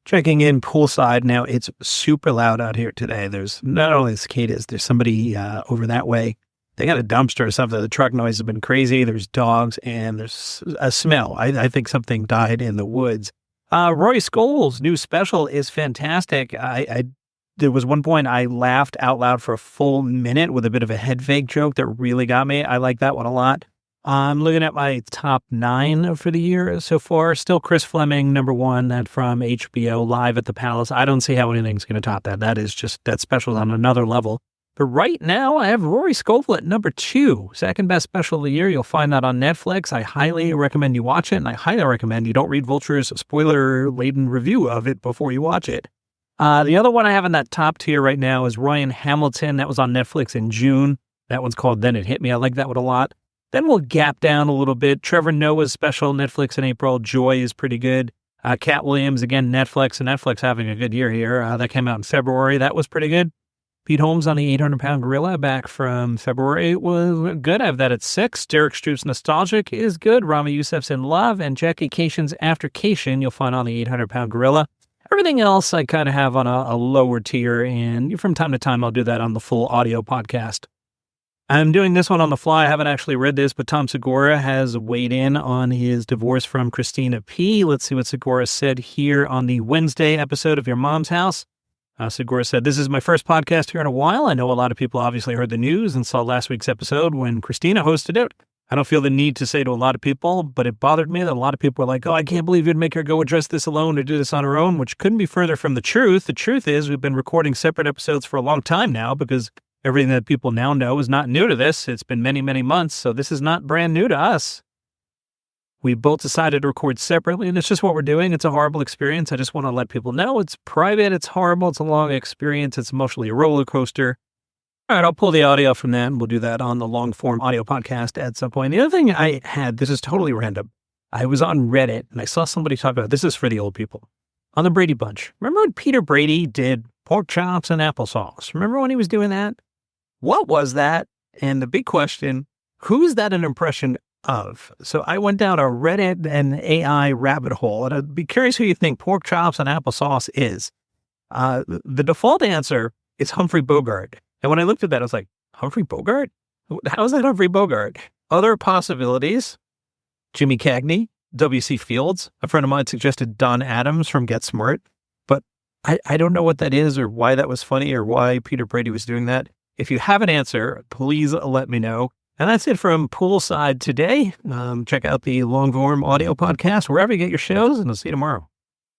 Checking in poolside. Now, it's super loud out here today. There's not only cicadas, there's somebody over that way. They got a dumpster or something. The truck noise has been crazy. There's dogs and there's a smell. I think something died in the woods. Rory Scovel's new special is fantastic. There was one point I laughed out loud for a full minute with a bit of a head fake joke that really got me. I like that one a lot. I'm looking at my top 9 for the year so far. Still Chris Fleming, number 1, that from HBO, Live at the Palace. I don't see how anything's going to top that. That special's on another level. But right now, I have Rory Scovel at number 2, second best special of the year. You'll find that on Netflix. I highly recommend you watch it, and I highly recommend you don't read Vulture's spoiler-laden review of it before you watch it. The other one I have in that top tier right now is Ryan Hamilton. That was on Netflix in June. That one's called Then It Hit Me. I like that one a lot. Then we'll gap down a little bit. Trevor Noah's special, Netflix in April. Joy is pretty good. Katt Williams, again, Netflix. And Netflix having a good year here. That came out in February. That was pretty good. Pete Holmes on the 800-pound gorilla back from February was good. I have that at 6. Derek Stroop's Nostalgic is good. Ramy Youssef's In Love. And Jackie Kashian's Aftercation you'll find on the 800-pound gorilla. Everything else I kind of have on a lower tier. And from time to time, I'll do that on the full audio podcast. I'm doing this one on the fly. I haven't actually read this, but Tom Segura has weighed in on his divorce from Christina P. Let's see what Segura said here on the Wednesday episode of Your Mom's House. Segura said, "This is my first podcast here in a while. I know a lot of people obviously heard the news and saw last week's episode when Christina hosted it. I don't feel the need to say to a lot of people, but it bothered me that a lot of people were like, oh, I can't believe you'd make her go address this alone or do this on her own, which couldn't be further from the truth. The truth is we've been recording separate episodes for a long time now because everything that people now know is not new to this. It's been many, many months, so this is not brand new to us. We both decided to record separately, and it's just what we're doing. It's a horrible experience. I just want to let people know it's private, it's horrible, it's a long experience, it's emotionally a roller coaster. All right, I'll pull the audio from that, and we'll do that on the long-form audio podcast at some point. The other thing I had, this is totally random. I was on Reddit, and I saw somebody talk about, this is for the old people, on the Brady Bunch. Remember when Peter Brady did pork chops and applesauce? Remember when he was doing that? What was that? And the big question, who is that an impression of? So I went down a Reddit and AI rabbit hole, and I'd be curious who you think pork chops and applesauce is. The default answer is Humphrey Bogart. And when I looked at that, I was like, Humphrey Bogart? How is that Humphrey Bogart? Other possibilities, Jimmy Cagney, W.C. Fields. A friend of mine suggested Don Adams from Get Smart, but I don't know what that is or why that was funny or why Peter Brady was doing that. If you have an answer, please let me know. And that's it from Poolside today. Check out the long-form audio podcast wherever you get your shows, and I'll see you tomorrow.